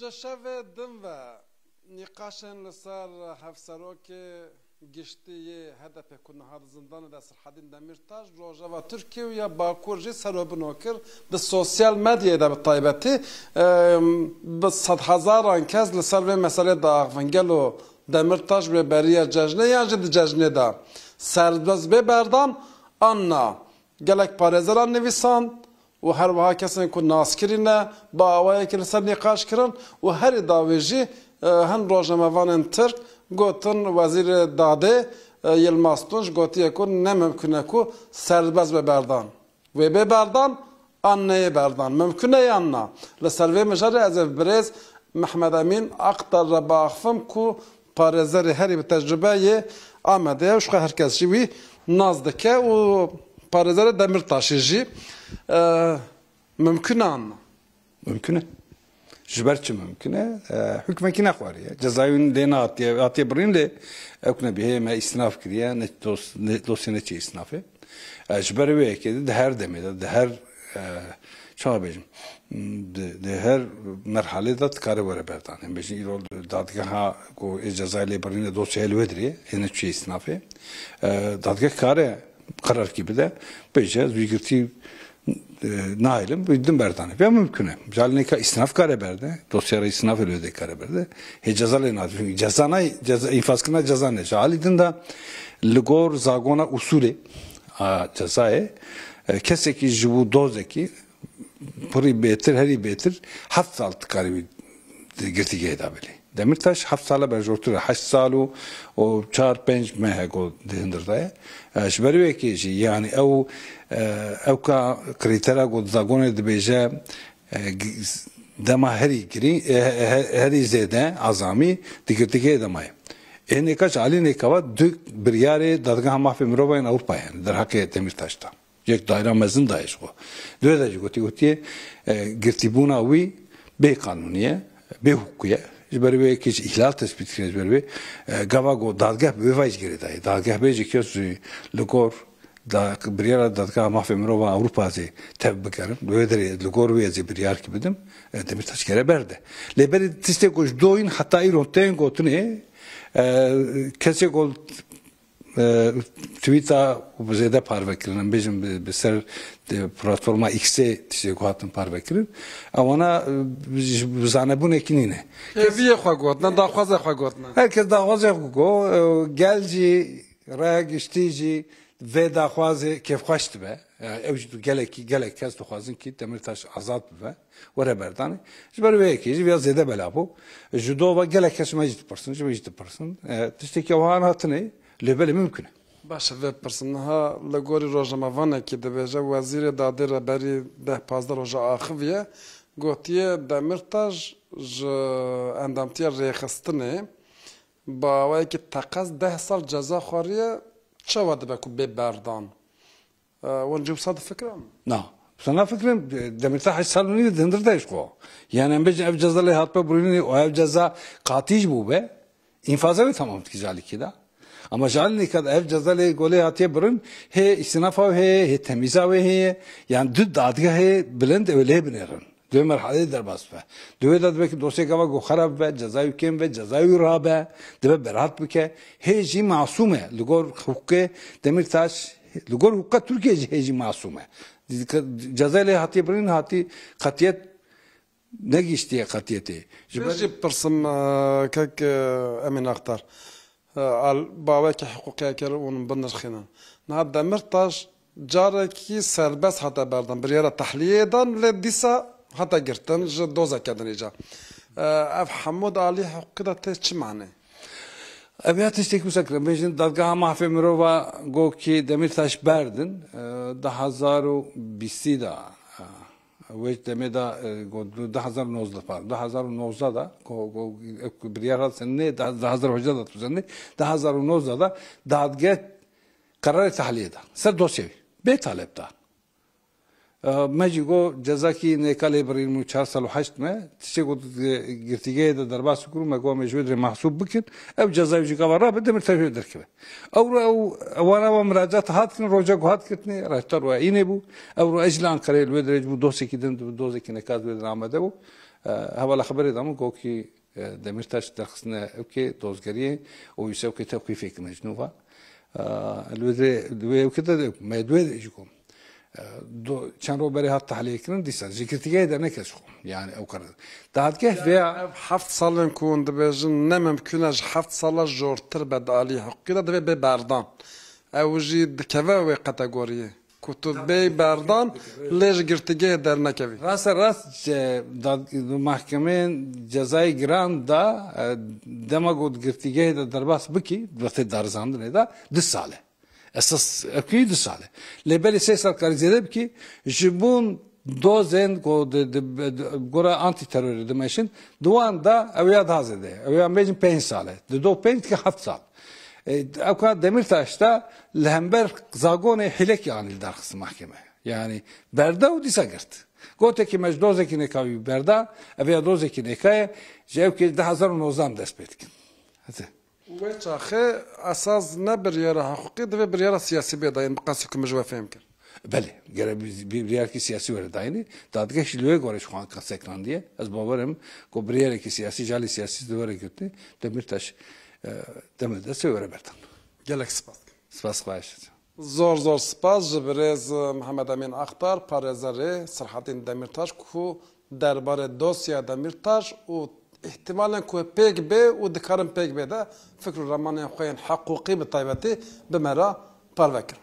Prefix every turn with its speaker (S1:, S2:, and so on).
S1: جشوه دم و نقاشن لسر هفسروک گشتی هدف کنه هاد زندان در سرحدین دمیرتاش روجا ترکیه یا باکور جی سرو بنوکر به سوسیال مدیا در طایبتی به صد هزاران کس لسر و مسئله داغونگلو دمیرتاش به بریه جشنه یا جد جشنه دا سرباز ببردان آنها گلک پارزران نویسان و هر وها کسانی که ناسکرینه با آوایی که لسر نقاش کرن و هر داویجی هن روجنامه‌وان ترک گوتن وزیر داده یلماستونش گوتیه که نممکنه که سرباز ببردان و ببردان آنه بردان ممکنه یا نه لسر و مجره از برز محمد امین اقدر را باخفم که پارزر هری به تجربه آمده و شخه هرکس جوی نازدکه و پارزر دمیر تاشیجی ممکنه آنه
S2: ممکنه جبرتش ممکنه حكمه كنا خواريه جزايون لنا عطيه برين لي اكنا به ما استناف كريا نتوس نتي استنافه جبروي كده ده هر دمه ده هر شو بيجم ده هر مرحله ده تكاره وره بردان بيجي يرول دادگاه کو جزايل برين دوسيا الودري هنا شيء استنافه دادگاه كاره قرار gibi de بيجي بيجي Nailim bildim berdane. Ve mümküne. Jalne ka isnaf kare berde. Dosyara isnaf öyle kare berde. He cezalı nadir. Çünkü cezana infazkına ceza ne? Jalidin da ligor zagona usule cezayı keseki jibu dozeki puri betir heri betir hafta salt kare girtige edabeli. Demirtaş hafta sala berjortura 8 salu o 4-5 mehe go dehindirdaya. Şberi ki yani ev او کا کریترا گود زاگونه دبیجه دما هری گری هری زیده عظامی دیگه دمای این کاش علی نکوا دو بریاره دادگاه محفل مروباین اروپا yani در حق demirtaş'ta یک daire mezun dایش خو دو درجه گوتی گرتیبونا وی به قانونیه به حقوقیه جبری به کیش ihlal tespit کنه جبری به گوا گو دادگاه به وایج گری دای دادگاه به جکیس لگور da بريار دادگاه محفل مروبا Avrupa زي تب بكرم دويدري لغوروي زي بريار كبدم demirtaş kere berde leberi tiste koş doyun hatta ironten gotune kese gol Twitter ubzede parvekirinen bizim beser platforma X'e tiste gohatın parvekirin ama zane bu nekinine
S1: eviye xagotna da xaza xagotna
S2: herkes da xaza go gelci raya geçtici ve daxwazê kevxweş dibe ew jî gelek kes dixwazin ki Demirtaş azad bibe were berdanê ji ber wê yekê jî ya zêde belabû ji dova gelek kes me jî dipirsin ji me jî dipirsin tiştekî wan hatine lêbelê mümkün e
S1: baş vê pirsin ha li gorî rojnamevanekê dibêje wezîrê dadê reberî 10-15 roja axiviye gotiye Demirtaş ji endamtiya rêxistinê bawayekî teqez 10 sal ceza xwariye çava dibe ku beberdان ونجيب صاد فكرة؟
S2: لا بصنا فكرة Demirtaş 8 سال نيجي دندرداش خو يعني أم بيجي أف جزا له هات ببريني وأف جزا قاتيج بو به إنفاذه تمام تكجالي كده أما جالني كده أف جزا له قولي هاتيه برين هي استنافه هي تميزه هي يعني ضد دادگاه هي بلند وله بنيرن دو مرحله در باس به دو داد به دوسیه گوا گو خراب به جزای کم به جزای رابه دبه برات بکه هیچی معصومه لگور حقوق Demirtaş لگور حقوق ترکیه هیچی معصومه جزای له هاتی برین هاتی قطعیت نگیشتیه قطعیتی
S1: جبري برسم كك امين اختار باوك حقوقي كرون بنش خينا نهار Demirtaş جاركي سربس حتى بردن بريرة تحلية دان لديسا حتى قرتن دوزا كدن إيجا اف حمود علي حقوق ده تش معنى
S2: أبيات تشتكي مسكرة بيجن دادگاه محفل مروبا گو کی Demirtaş berdin 2020 da وش دمدا گو 2019 pardon 2019 da go بريار سنة 2019 da سنة 2019 da دادگاه قرار تحلیه ده سر دوسیه به طالب ده ماجيگو جزاکی نکالی برای مو 4 سال و 8 ماه تشگو گرتیگه ده در باس کرو مگو مجبور محسوب بکن او جزایی جی کار را بده مرتفع درکبه او وانا و مراجعت هات کن روجا گو هات کتنی راجتر و اینه بو او اجلان کاری الودرج بو دوسی کدن دوزی که نکاز ودر آمده بو هوا خبر دامو کو کی دمرتاش درخصنا اوكي دوزگریه او یسو که توقیف مجنوبه الوزه وكده ما يدوي يجيكم چند رو برای هات تحلیل کردن دیسا ذکرتیگه در نکشم یعنی او کرد داد که
S1: veya 7 سالن کند بیشن نممکنه 7 سال جورتر بدالی حقیقت دوی به بردان اوجی دکوه و کاتگوریه کتب بی بردان لیج گرتیگه در نکوی
S2: راست محکمه جزای گران دا دماغود گرتیگه در باس بکی وقتی دارزاندنه دا 2 ساله esas akıyı da sale. Lebeli ses alkarizede ki jibun dozen ko gora anti terör demeşin duan da evya dazede. Evya mecin 5 sale. Do 5 ki 7 sal. Avka Demirtaş'ta lehember zagone hilek yani darxıs mahkeme. Yani berda u disa girt. Gote ki mecdoze ki nekavi berda evya doze ki nekaya jev ki 2019 dest petkin. Hadi.
S1: و چاخه اساس نه بریاره حقوقی دوی بریاره سیاسی بیداین بقاسی که مجوه فهم کرد
S2: بله گره بريار کی سیاسی ورد داینی دادگاه شلوه گورش خوان کسکران دیه از باورم کو بريار کی سیاسی جالی سیاسی دوره گرتی Demirtaş demelde söyle bertan
S1: gelek spas
S2: spas خواهش
S1: زور سپاس جبرز محمد امین اخبار پارێزەرê Serhatîn Demirtaş ku derbarê dosya Demirtaş û احتمالا که پیگ به و دکارم پیگ به ده فکر رمانه خوین حقوقی به طایبتی به مرا پروکر